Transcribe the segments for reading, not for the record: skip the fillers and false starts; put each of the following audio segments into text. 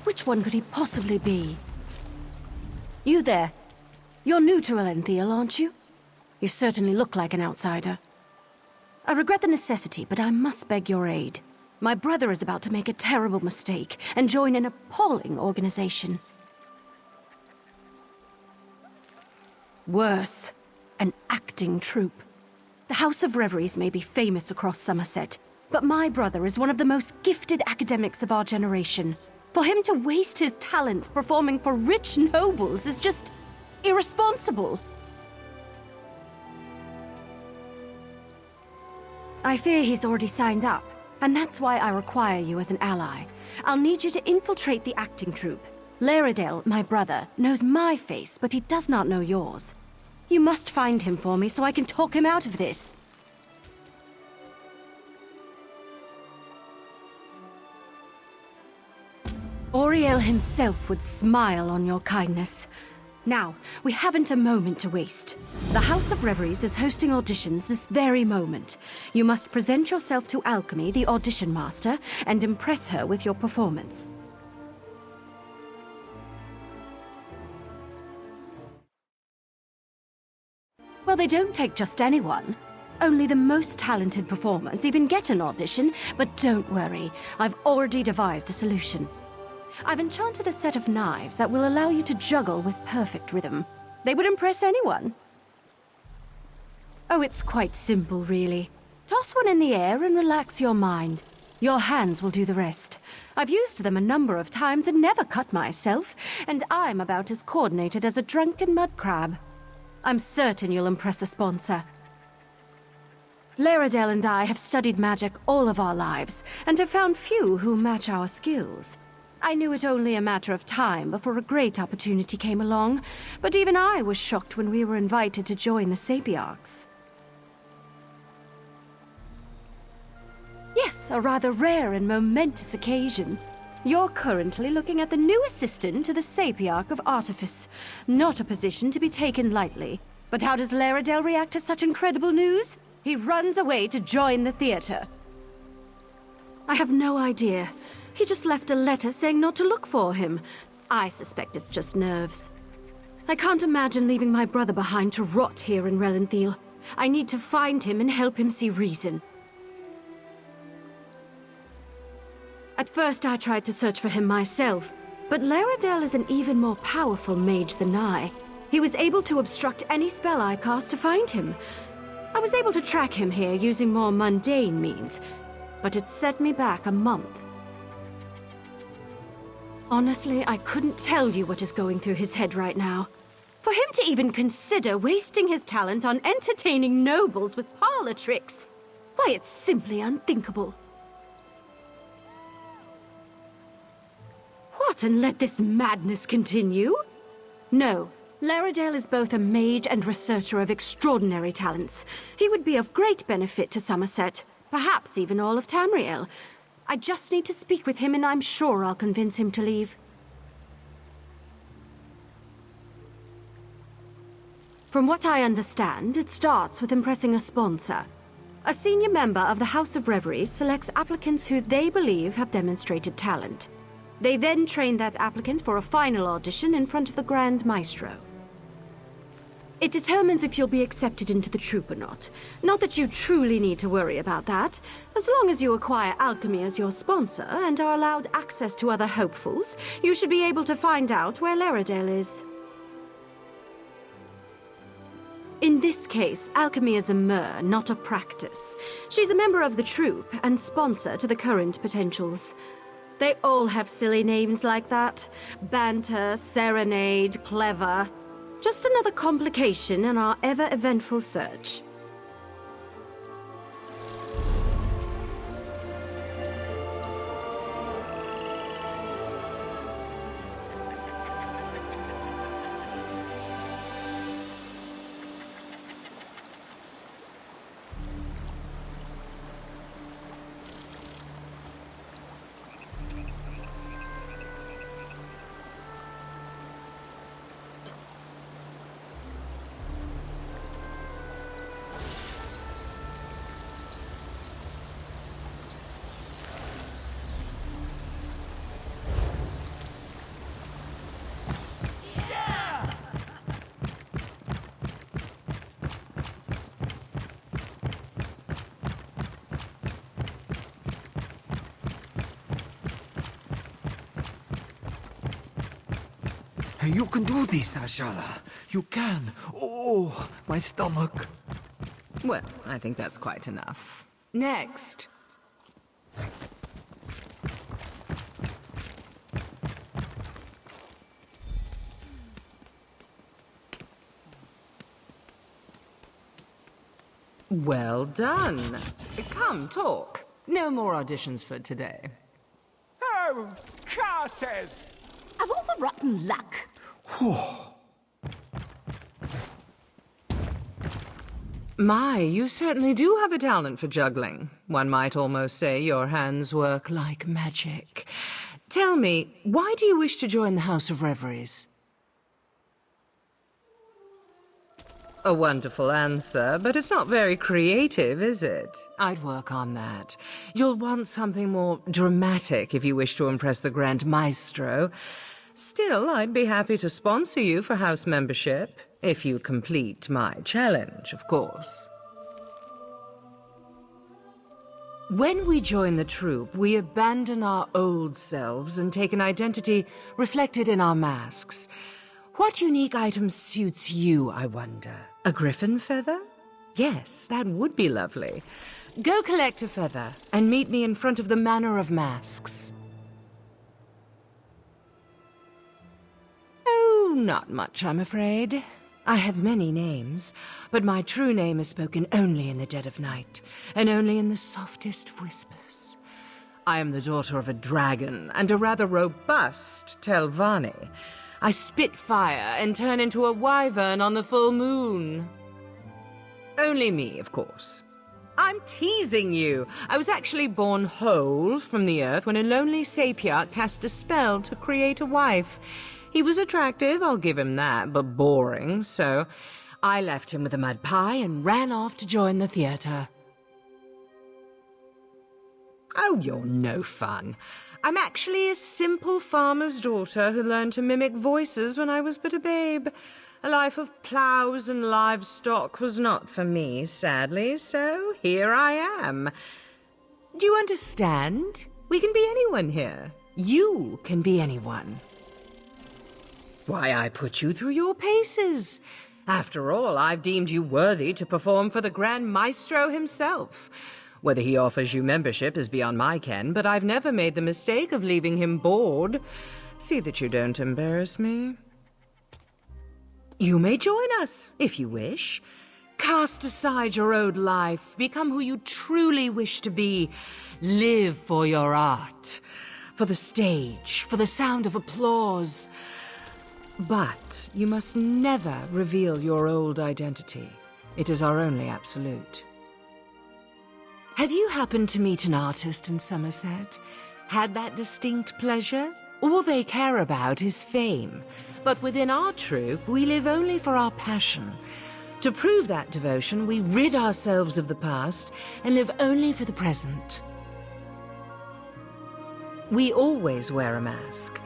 which one could he possibly be? You there. You're new to Elenthiel, aren't you? You certainly look like an outsider. I regret the necessity, but I must beg your aid. My brother is about to make a terrible mistake and join an appalling organization. Worse, an acting troupe. The House of Reveries may be famous across Summerset, but my brother is one of the most gifted academics of our generation. For him to waste his talents performing for rich nobles is just irresponsible. I fear he's already signed up, and that's why I require you as an ally. I'll need you to infiltrate the acting troupe. Larydel, my brother, knows my face, but he does not know yours. You must find him for me so I can talk him out of this. Auriel himself would smile on your kindness. Now, we haven't a moment to waste. The House of Reveries is hosting auditions this very moment. You must present yourself to Alchemy, the audition master, and impress her with your performance. Well, they don't take just anyone. Only the most talented performers even get an audition, but don't worry, I've already devised a solution. I've enchanted a set of knives that will allow you to juggle with perfect rhythm. They would impress anyone. Oh, it's quite simple, really. Toss one in the air and relax your mind. Your hands will do the rest. I've used them a number of times and never cut myself, and I'm about as coordinated as a drunken mud crab. I'm certain you'll impress a sponsor. Larydel and I have studied magic all of our lives, and have found few who match our skills. I knew it only a matter of time before a great opportunity came along, but even I was shocked when we were invited to join the Sapiarchs. Yes, a rather rare and momentous occasion. You're currently looking at the new assistant to the Sapiarch of Artifice. Not a position to be taken lightly. But how does Larydel react to such incredible news? He runs away to join the theater. I have no idea. He just left a letter saying not to look for him. I suspect it's just nerves. I can't imagine leaving my brother behind to rot here in Elenthiel. I need to find him and help him see reason. At first I tried to search for him myself, but Larydel is an even more powerful mage than I. He was able to obstruct any spell I cast to find him. I was able to track him here using more mundane means, but it set me back a month. Honestly, I couldn't tell you what is going through his head right now. For him to even consider wasting his talent on entertaining nobles with parlor tricks, why, it's simply unthinkable. What, and let this madness continue? No, Larydel is both a mage and researcher of extraordinary talents. He would be of great benefit to Summerset, perhaps even all of Tamriel. I just need to speak with him and I'm sure I'll convince him to leave. From what I understand, it starts with impressing a sponsor. A senior member of the House of Reveries selects applicants who they believe have demonstrated talent. They then train that applicant for a final audition in front of the Grand Maestro. It determines if you'll be accepted into the troupe or not. Not that you truly need to worry about that. As long as you acquire Alchemy as your sponsor and are allowed access to other hopefuls, you should be able to find out where Larydel is. In this case, Alchemy is a mer, not a practice. She's a member of the troupe and sponsor to the current potentials. They all have silly names like that. Banter, serenade, clever. Just another complication in our ever-eventful search. You can do this, Ashala. You can. Oh, my stomach. Well, I think that's quite enough. Next. Well done. Come, talk. No more auditions for today. Oh, curses! Of all the rotten luck. My, you certainly do have a talent for juggling. One might almost say your hands work like magic. Tell me, why do you wish to join the House of Reveries? A wonderful answer, but it's not very creative, is it? I'd work on that. You'll want something more dramatic if you wish to impress the Grand Maestro. Still, I'd be happy to sponsor you for house membership, if you complete my challenge, of course. When we join the troupe, we abandon our old selves and take an identity reflected in our masks. What unique item suits you, I wonder? A griffin feather? Yes, that would be lovely. Go collect a feather and meet me in front of the Manor of Masques. Oh, not much, I'm afraid. I have many names, but my true name is spoken only in the dead of night, and only in the softest of whispers. I am the daughter of a dragon and a rather robust Telvanni. I spit fire and turn into a wyvern on the full moon. Only me, of course. I'm teasing you. I was actually born whole from the earth when a lonely sapiarch cast a spell to create a wife. He was attractive, I'll give him that, but boring, so I left him with a mud pie and ran off to join the theater. Oh, you're no fun. I'm actually a simple farmer's daughter who learned to mimic voices when I was but a babe. A life of ploughs and livestock was not for me, sadly, so here I am. Do you understand? We can be anyone here. You can be anyone. Why, I put you through your paces. After all, I've deemed you worthy to perform for the Grand Maestro himself. Whether he offers you membership is beyond my ken, but I've never made the mistake of leaving him bored. See that you don't embarrass me. You may join us, if you wish. Cast aside your old life, become who you truly wish to be. Live for your art, for the stage, for the sound of applause. But you must never reveal your old identity. It is our only absolute. Have you happened to meet an artist in Summerset? Had that distinct pleasure? All they care about is fame. But within our troupe, we live only for our passion. To prove that devotion, we rid ourselves of the past and live only for the present. We always wear a mask.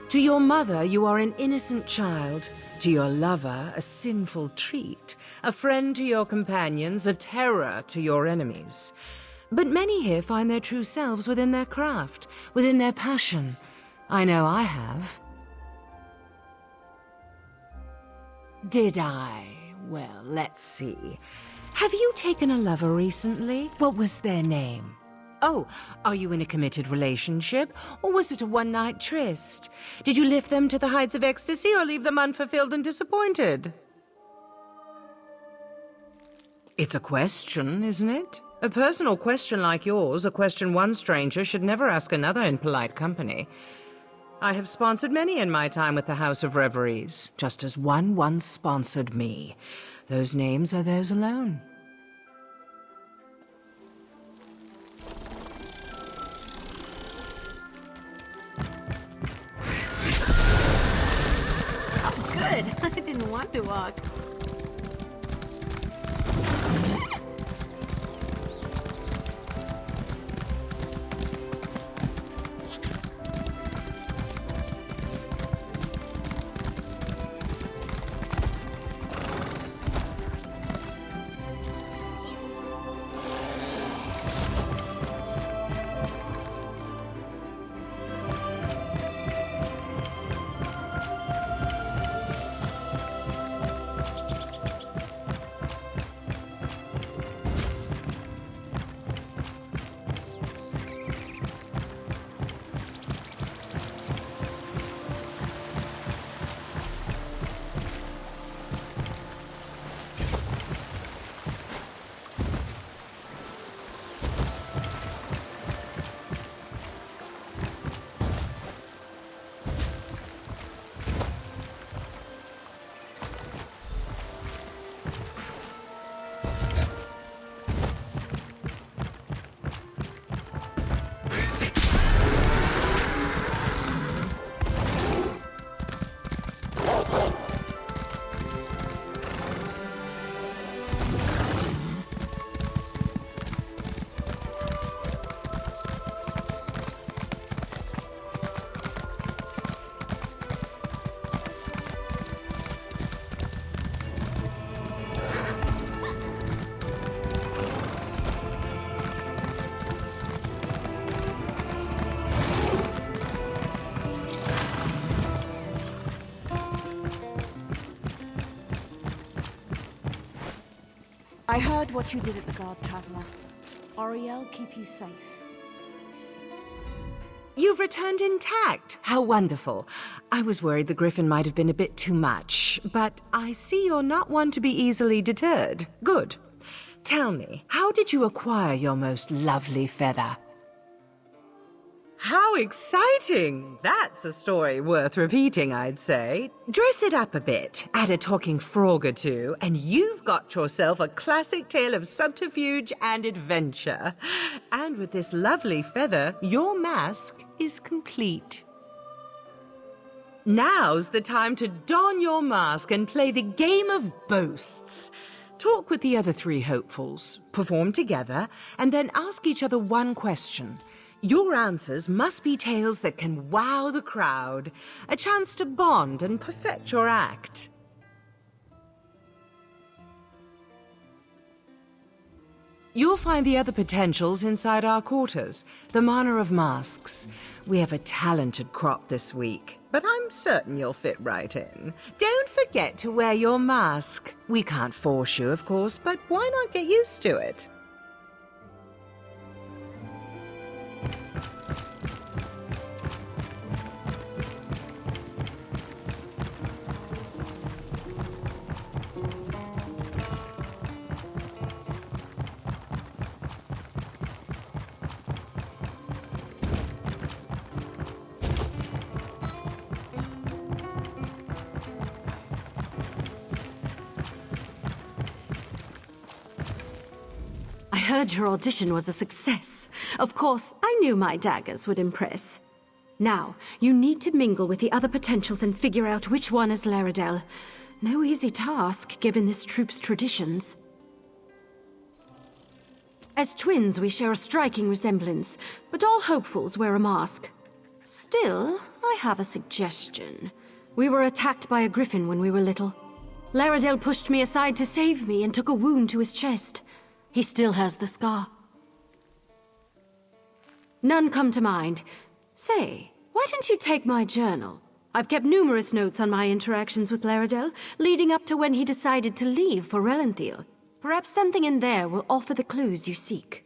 To your mother, you are an innocent child. To your lover, a sinful treat. A friend to your companions, a terror to your enemies. But many here find their true selves within their craft, within their passion. I know I have. Did I? Well, let's see. Have you taken a lover recently? What was their name? Oh, are you in a committed relationship? Or was it a one-night tryst? Did you lift them to the heights of ecstasy or leave them unfulfilled and disappointed? It's a question, isn't it? A personal question like yours, a question one stranger should never ask another in polite company. I have sponsored many in my time with the House of Reveries, just as one once sponsored me. Those names are theirs alone. Oh, good. I didn't want to walk. I heard what you did at the Guard, Traveler. Oriel, keep you safe. You've returned intact. How wonderful. I was worried the griffin might have been a bit too much, but I see you're not one to be easily deterred. Good. Tell me, how did you acquire your most lovely feather? How exciting! That's a story worth repeating, I'd say. Dress it up a bit, add a talking frog or two, and you've got yourself a classic tale of subterfuge and adventure. And with this lovely feather, your mask is complete. Now's the time to don your mask and play the game of boasts. Talk with the other three hopefuls, perform together, and then ask each other one question. Your answers must be tales that can wow the crowd, a chance to bond and perfect your act. You'll find the other potentials inside our quarters, the Manor of Masques. We have a talented crop this week, but I'm certain you'll fit right in. Don't forget to wear your mask. We can't force you, of course, but why not get used to it? I heard your audition was a success. Of course, I knew my daggers would impress. Now, you need to mingle with the other potentials and figure out which one is Larydel. No easy task, given this troupe's traditions. As twins, we share a striking resemblance, but all hopefuls wear a mask. Still, I have a suggestion. We were attacked by a griffin when we were little. Larydel pushed me aside to save me and took a wound to his chest. He still has the scar. None come to mind. Say, why don't you take my journal? I've kept numerous notes on my interactions with Larydel, leading up to when he decided to leave for Relenthil. Perhaps something in there will offer the clues you seek.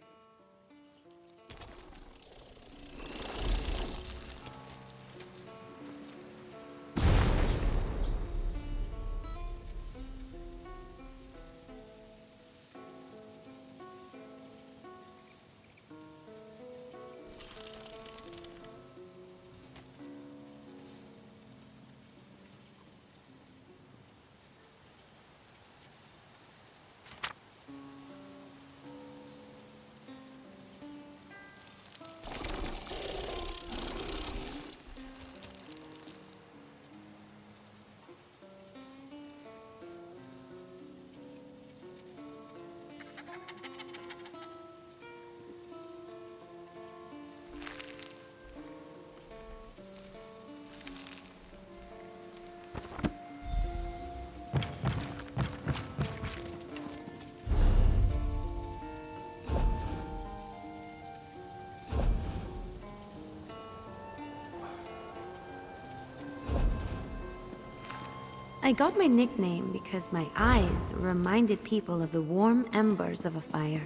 I got my nickname because my eyes reminded people of the warm embers of a fire.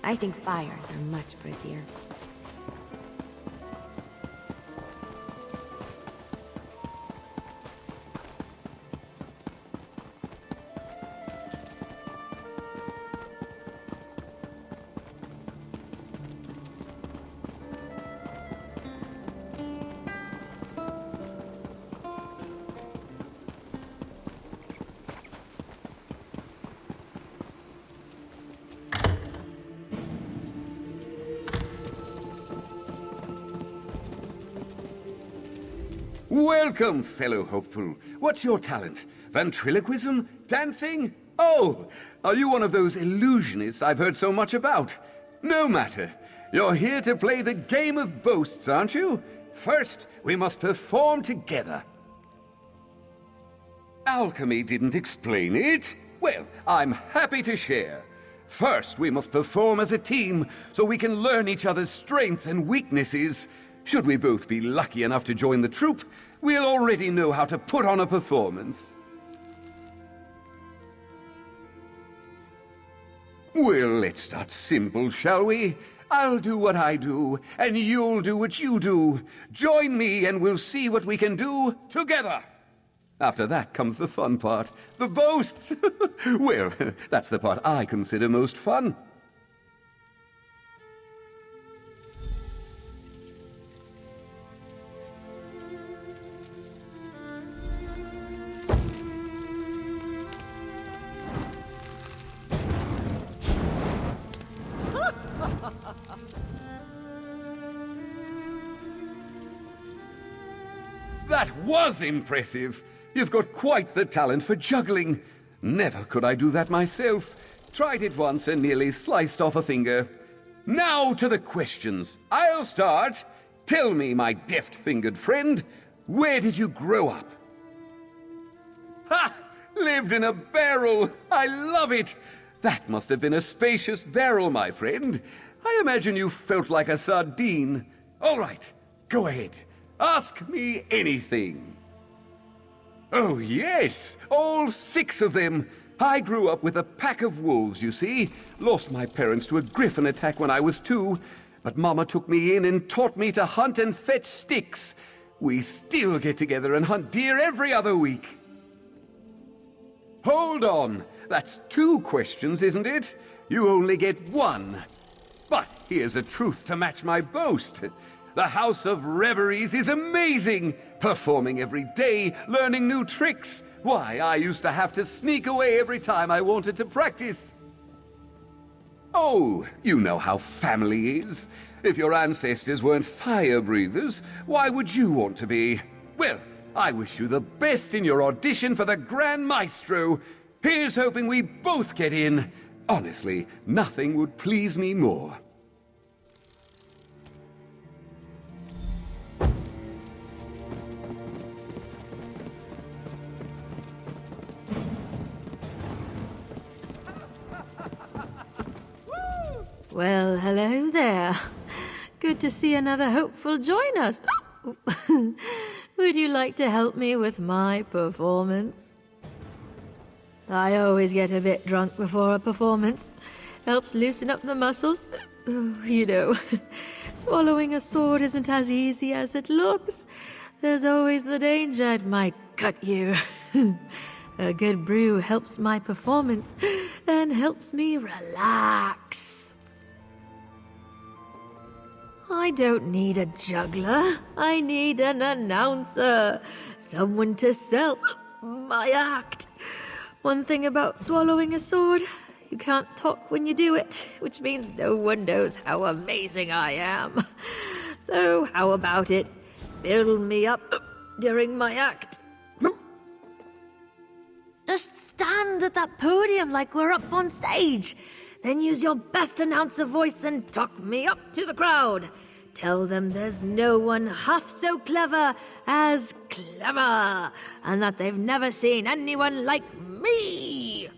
I think fires are much prettier. Welcome, fellow hopeful. What's your talent? Ventriloquism? Dancing? Oh, are you one of those illusionists I've heard so much about? No matter. You're here to play the game of boasts, aren't you? First, we must perform together. Alchemy didn't explain it. Well, I'm happy to share. First, we must perform as a team so we can learn each other's strengths and weaknesses. Should we both be lucky enough to join the troupe, we'll already know how to put on a performance. Well, let's start simple, shall we? I'll do what I do, and you'll do what you do. Join me and we'll see what we can do together. After that comes the fun part, the boasts. Well, that's the part I consider most fun. That was impressive. You've got quite the talent for juggling. Never could I do that myself. Tried it once and nearly sliced off a finger. Now to the questions. I'll start. Tell me, my deft-fingered friend, where did you grow up? Ha! Lived in a barrel. I love it. That must have been a spacious barrel, my friend. I imagine you felt like a sardine. All right, go ahead. Ask me anything. Oh, yes, all 6 of them. I grew up with a pack of wolves, you see. Lost my parents to a griffin attack when I was 2, but Mama took me in and taught me to hunt and fetch sticks. We still get together and hunt deer every other week. Hold on, that's 2 questions, isn't it? You only get 1. But here's a truth to match my boast. The House of Reveries is amazing! Performing every day, learning new tricks. Why, I used to have to sneak away every time I wanted to practice. Oh, you know how family is. If your ancestors weren't fire breathers, why would you want to be? Well, I wish you the best in your audition for the Grand Maestro. Here's hoping we both get in. Honestly, nothing would please me more. Well, hello there. Good to see another hopeful join us. Would you like to help me with my performance? I always get a bit drunk before a performance. Helps loosen up the muscles. You know, swallowing a sword isn't as easy as it looks. There's always the danger it might cut you. A good brew helps my performance and helps me relax. I don't need a juggler. I need an announcer. Someone to sell my act. One thing about swallowing a sword, you can't talk when you do it, which means no one knows how amazing I am. So how about it? Build me up during my act. Just stand at that podium like we're up on stage. Then use your best announcer voice and talk me up to the crowd. Tell them there's no one half so clever as clever, and that they've never seen anyone like me.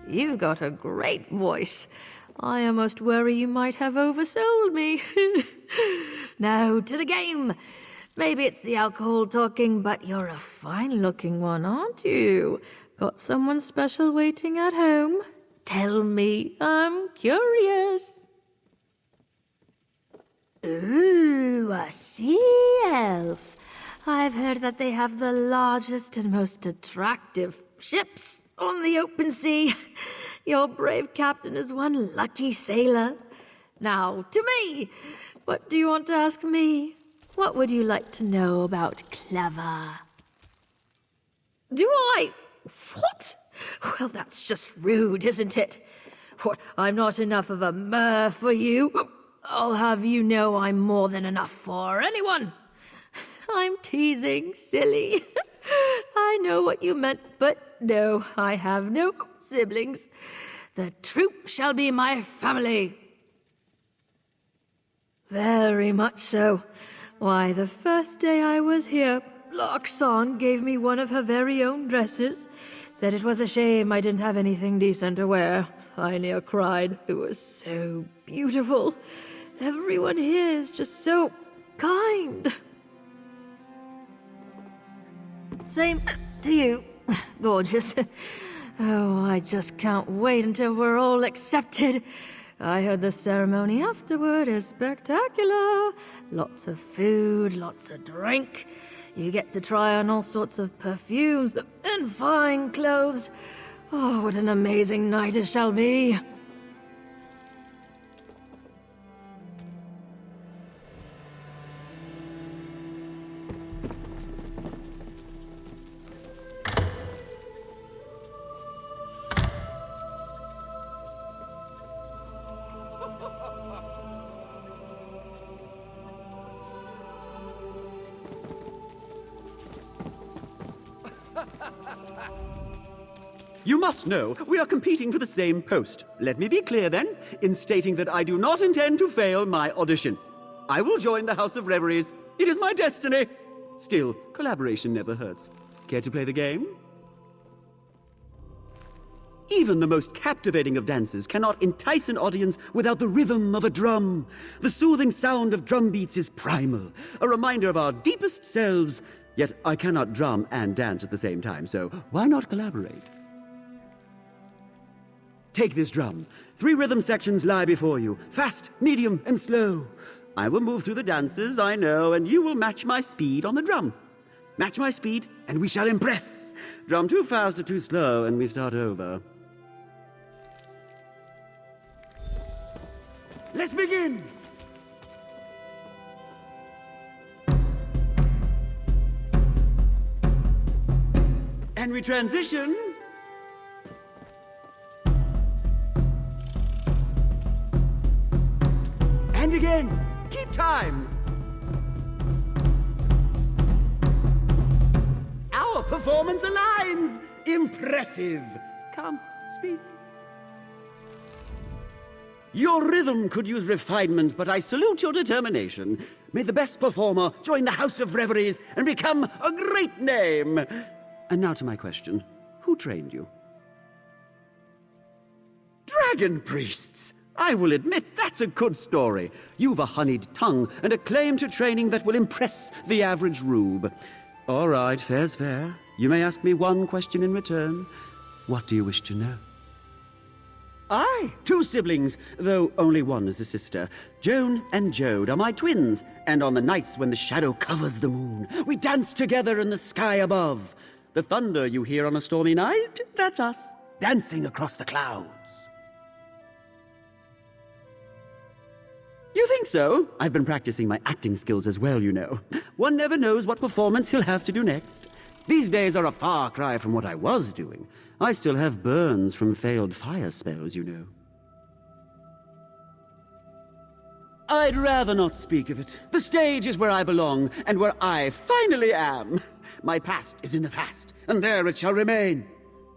You've got a great voice. I almost worry you might have oversold me. Now, to the game. Maybe it's the alcohol talking, but you're a fine-looking one, aren't you? Got someone special waiting at home? Tell me, I'm curious. Ooh, a sea elf. I've heard that they have the largest and most attractive ships on the open sea. Your brave captain is one lucky sailor. Now, to me. What do you want to ask me? What would you like to know about clever? Do I? What? Well, that's just rude, isn't it? What, I'm not enough of a mer for you? I'll have you know I'm more than enough for anyone. I'm teasing, silly. I know what you meant, but no, I have no siblings. The troop shall be my family. Very much so. Why, the first day I was here, Larkson gave me one of her very own dresses. Said it was a shame I didn't have anything decent to wear. I near cried. It was so beautiful. Everyone here is just so kind. Same to you, gorgeous. Oh, I just can't wait until we're all accepted. I heard the ceremony afterward is spectacular. Lots of food, lots of drink. You get to try on all sorts of perfumes and fine clothes. Oh, what an amazing night it shall be. You must know, we are competing for the same post. Let me be clear then, in stating that I do not intend to fail my audition. I will join the House of Reveries. It is my destiny. Still, collaboration never hurts. Care to play the game? Even the most captivating of dances cannot entice an audience without the rhythm of a drum. The soothing sound of drum beats is primal, a reminder of our deepest selves. Yet I cannot drum and dance at the same time, so why not collaborate? Take this drum. 3 rhythm sections lie before you, fast, medium, and slow. I will move through the dances, I know, and you will match my speed on the drum. Match my speed, and we shall impress. Drum too fast or too slow, and we start over. Let's begin! And we transition. And again. Keep time. Our performance aligns. Impressive. Come, speak. Your rhythm could use refinement, but I salute your determination. May the best performer join the House of Reveries and become a great name. And now to my question. Who trained you? Dragon priests! I will admit that's a good story. You've a honeyed tongue and a claim to training that will impress the average rube. All right, fair's fair. You may ask me one question in return. What do you wish to know? Aye, 2 siblings, though only one is a sister. Joan and Jode are my twins, and on the nights when the shadow covers the moon, we dance together in the sky above. The thunder you hear on a stormy night, that's us, dancing across the clouds. You think so? I've been practicing my acting skills as well, you know. One never knows what performance he'll have to do next. These days are a far cry from what I was doing. I still have burns from failed fire spells, you know. I'd rather not speak of it. The stage is where I belong, and where I finally am. My past is in the past, and there it shall remain.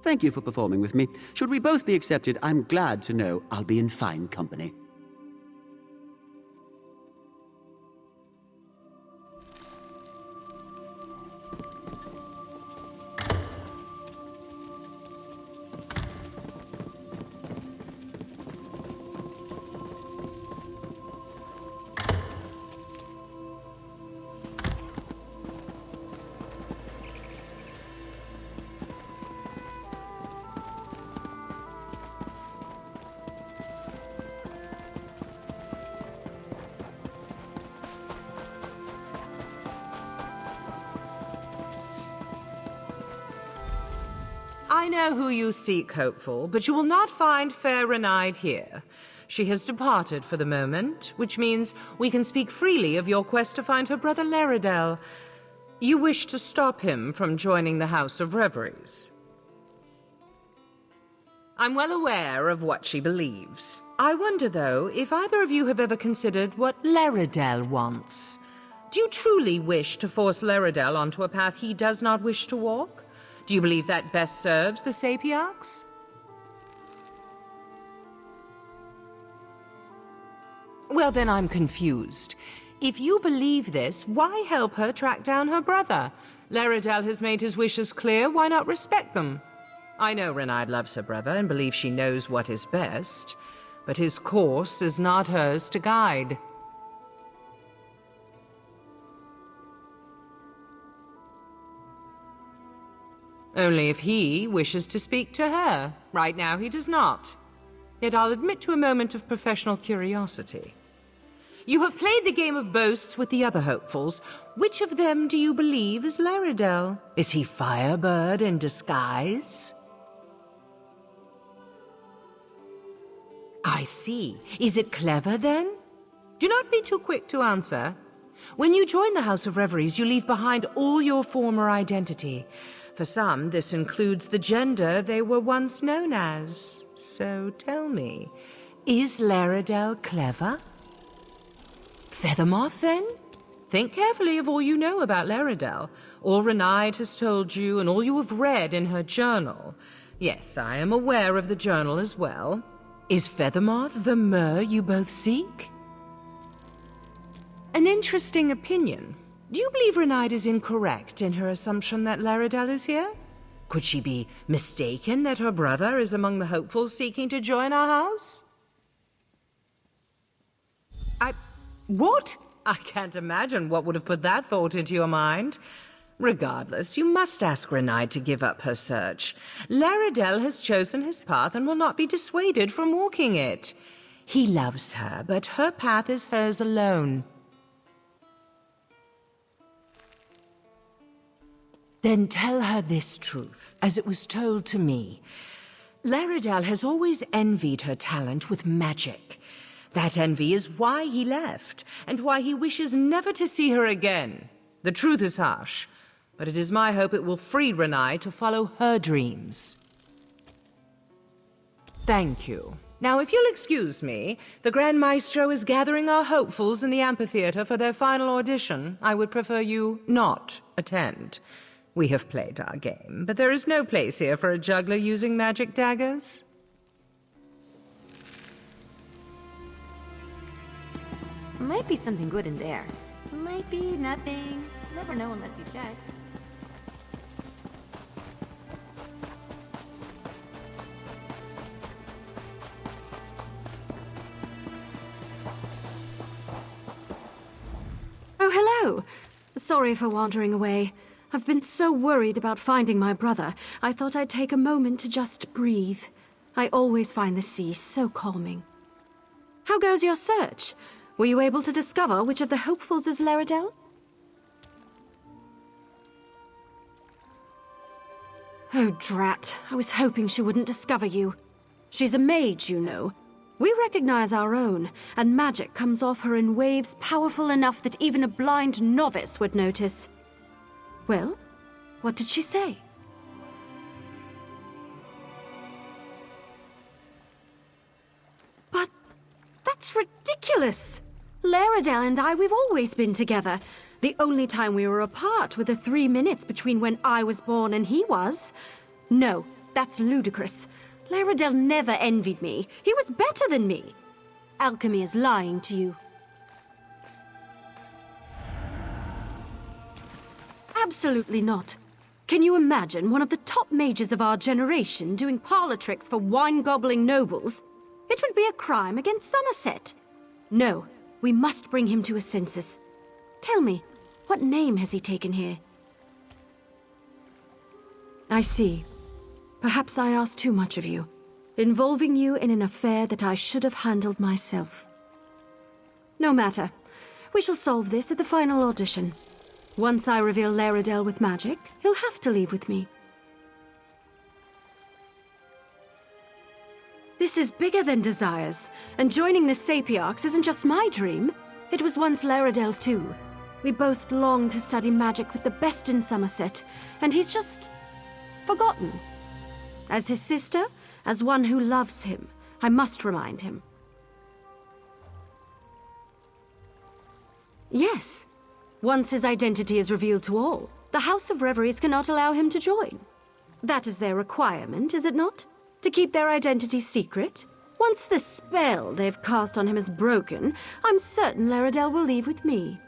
Thank you for performing with me. Should we both be accepted, I'm glad to know I'll be in fine company. I know who you seek, Hopeful, but you will not find fair Rinyde here. She has departed for the moment, which means we can speak freely of your quest to find her brother Larydel. You wish to stop him from joining the House of Reveries. I'm well aware of what she believes. I wonder, though, if either of you have ever considered what Larydel wants. Do you truly wish to force Larydel onto a path he does not wish to walk? Do you believe that best serves the Sapiarchs? Well, then I'm confused. If you believe this, why help her track down her brother? Larydel has made his wishes clear, why not respect them? I know Rinyde loves her brother and believes she knows what is best, but his course is not hers to guide. Only if he wishes to speak to her. Right now he does not. Yet I'll admit to a moment of professional curiosity. You have played the game of boasts with the other hopefuls. Which of them do you believe is Larydel? Is he Firebird in disguise? I see. Is it clever, then? Do not be too quick to answer. When you join the House of Reveries, you leave behind all your former identity. For some, this includes the gender they were once known as. So tell me, is Larydel clever? Feathermoth, then? Think carefully of all you know about Larydel, all Rinyde has told you, and all you have read in her journal. Yes, I am aware of the journal as well. Is Feathermoth the Mer you both seek? An interesting opinion. Do you believe Rinyde is incorrect in her assumption that Larydel is here? Could she be mistaken that her brother is among the hopefuls seeking to join our house? What? I can't imagine what would have put that thought into your mind. Regardless, you must ask Rinyde to give up her search. Larydel has chosen his path and will not be dissuaded from walking it. He loves her, but her path is hers alone. Then tell her this truth, as it was told to me. Larydel has always envied her talent with magic. That envy is why he left, and why he wishes never to see her again. The truth is harsh, but it is my hope it will free Rinyde to follow her dreams. Thank you. Now, if you'll excuse me, the Grand Maestro is gathering our hopefuls in the amphitheater for their final audition. I would prefer you not attend. We have played our game, but there is no place here for a juggler using magic daggers. Might be something good in there. Might be nothing. Never know unless you check. Oh, hello. Sorry for wandering away. I've been so worried about finding my brother, I thought I'd take a moment to just breathe. I always find the sea so calming. How goes your search? Were you able to discover which of the hopefuls is Larydel? Oh, drat. I was hoping she wouldn't discover you. She's a mage, you know. We recognize our own, and magic comes off her in waves powerful enough that even a blind novice would notice. Well, what did she say? But that's ridiculous! Larydel and I, we've always been together. The only time we were apart were the 3 minutes between when I was born and he was. No, that's ludicrous. Larydel never envied me. He was better than me. Alchemy is lying to you. Absolutely not. Can you imagine one of the top mages of our generation doing parlor tricks for wine-gobbling nobles? It would be a crime against Summerset. No, we must bring him to his senses. Tell me, what name has he taken here? I see. Perhaps I asked too much of you, involving you in an affair that I should have handled myself. No matter. We shall solve this at the final audition. Once I reveal Larydel with magic, he'll have to leave with me. This is bigger than desires, and joining the Sapiarchs isn't just my dream. It was once Larydel's too. We both longed to study magic with the best in Summerset, and he's just forgotten. As his sister, As one who loves him, I must remind him. Yes. Once his identity is revealed to all, the House of Reveries cannot allow him to join. That is their requirement, is it not? To keep their identity secret? Once the spell they've cast on him is broken, I'm certain Larydel will leave with me.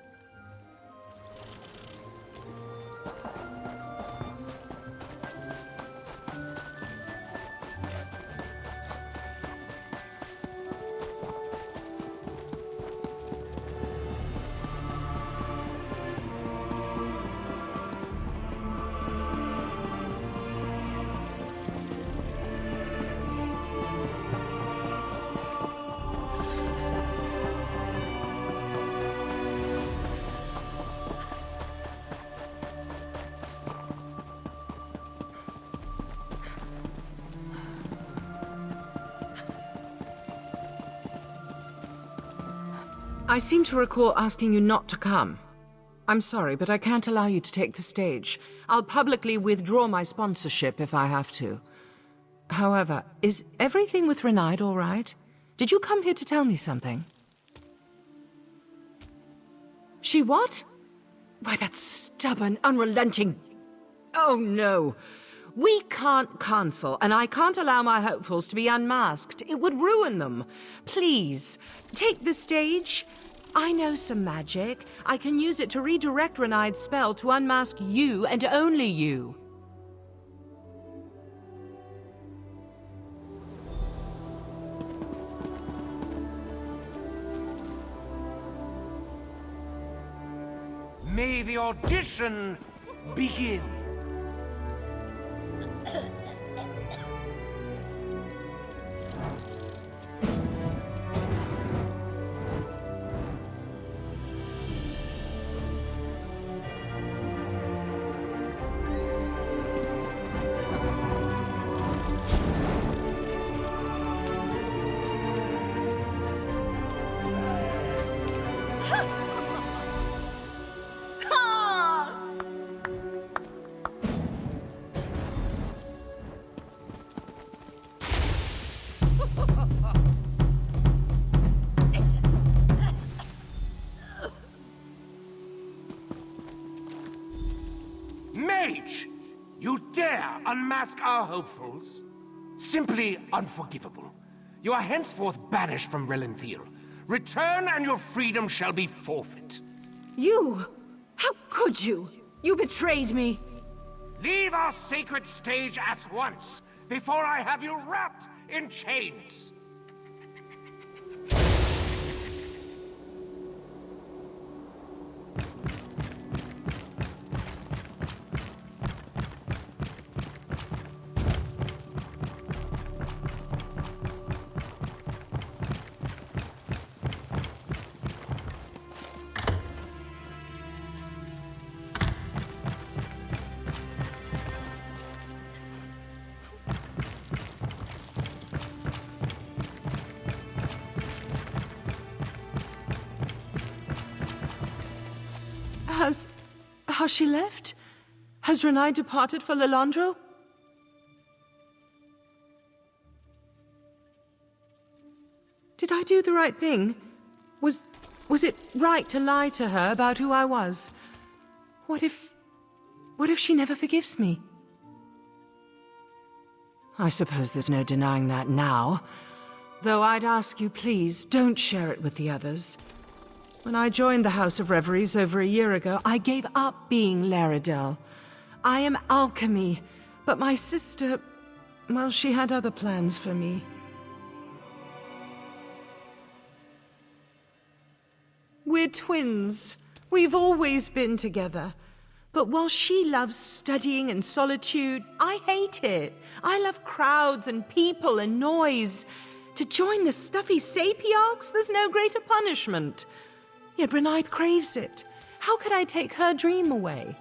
I seem to recall asking you not to come. I'm sorry, but I can't allow you to take the stage. I'll publicly withdraw my sponsorship if I have to. However, is everything with Rinyde all right? Did you come here to tell me something? She what? Why, that stubborn, unrelenting... Oh, no. We can't cancel, and I can't allow my hopefuls to be unmasked. It would ruin them. Please, take the stage. I know some magic. I can use it to redirect Rinyde's spell to unmask you and only you. May the audition begin. Mage! You dare unmask our hopefuls? Simply unforgivable. You are henceforth banished from Relenthir. Return and your freedom shall be forfeit. You? How could you? You betrayed me. Leave our sacred stage at once, before I have you wrapped in chains. Has she left? Has Rinyde departed for Lilandro? Did I do the right thing? Was it right to lie to her about who I was? What if she never forgives me? I suppose there's no denying that now. Though I'd ask you, please, don't share it with the others. When I joined the House of Reveries over a year ago, I gave up being Larydel. I am alchemy, but my sister, well, she had other plans for me. We're twins. We've always been together. But while she loves studying and solitude, I hate it. I love crowds and people and noise. To join the stuffy sapiarchs, there's no greater punishment. Yet Rinyde craves it. How could I take her dream away?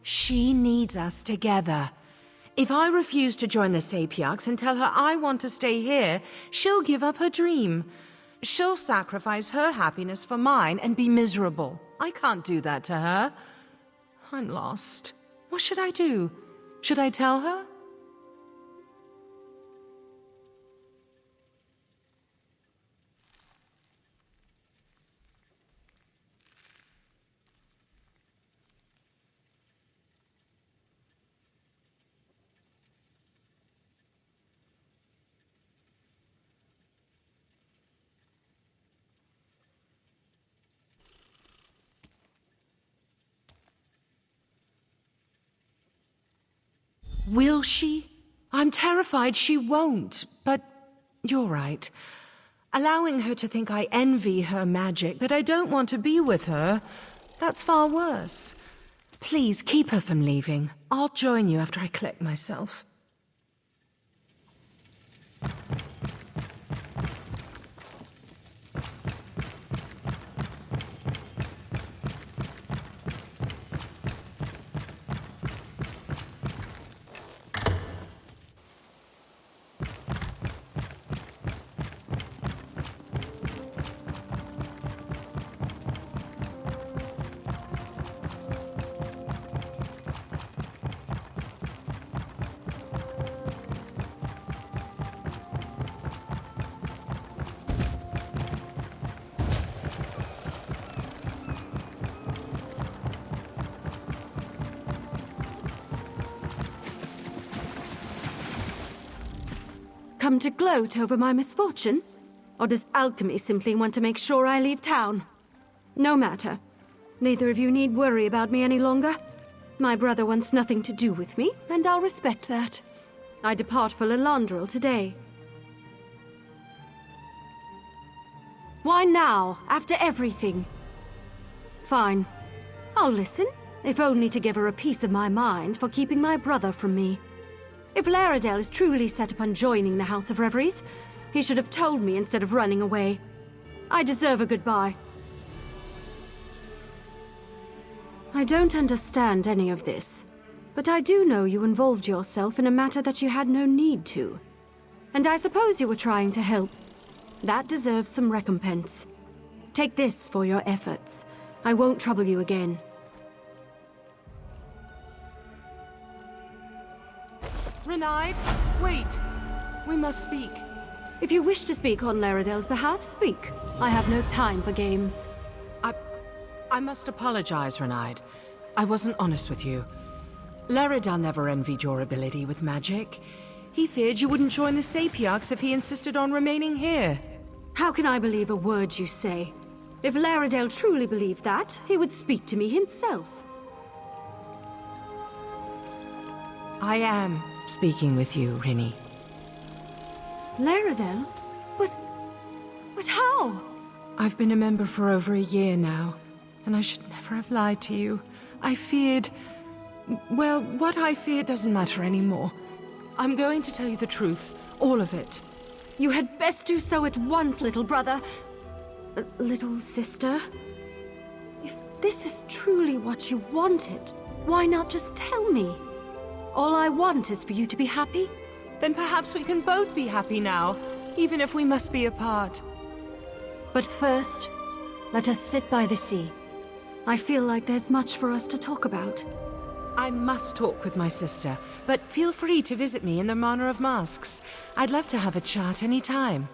She needs us together. If I refuse to join the sapiarchs and tell her I want to stay here, she'll give up her dream. She'll sacrifice her happiness for mine and be miserable. I can't do that to her. I'm lost. What should I do? Should I tell her? Will she? I'm terrified she won't, but you're right. Allowing her to think I envy her magic, that I don't want to be with her, that's far worse. Please keep her from leaving. I'll join you after I collect myself. Come to gloat over my misfortune? Or does alchemy simply want to make sure I leave town? No matter. Neither of you need worry about me any longer. My brother wants nothing to do with me, and I'll respect that. I depart for Larydel today. Why now, after everything? Fine. I'll listen, if only to give her a piece of my mind for keeping my brother from me. If Larydel is truly set upon joining the House of Reveries, he should have told me instead of running away. I deserve a goodbye. I don't understand any of this, but I do know you involved yourself in a matter that you had no need to. And I suppose you were trying to help. That deserves some recompense. Take this for your efforts. I won't trouble you again. Rinyde, wait. We must speak. If you wish to speak on Larydel's behalf, speak. I have no time for games. I must apologize, Rinyde. I wasn't honest with you. Larydel never envied your ability with magic. He feared you wouldn't join the Sapiarchs if he insisted on remaining here. How can I believe a word you say? If Larydel truly believed that, he would speak to me himself. I am speaking with you, Rinyde. Larydel? But how? I've been a member for over a year now, and I should never have lied to you. I feared... Well, what I feared doesn't matter anymore. I'm going to tell you the truth, all of it. You had best do so at once, little brother. Little sister? If this is truly what you wanted, why not just tell me? All I want is for you to be happy. Then perhaps we can both be happy now, even if we must be apart. But first, let us sit by the sea. I feel like there's much for us to talk about. I must talk with my sister, but feel free to visit me in the Manor of Masques. I'd love to have a chat any time.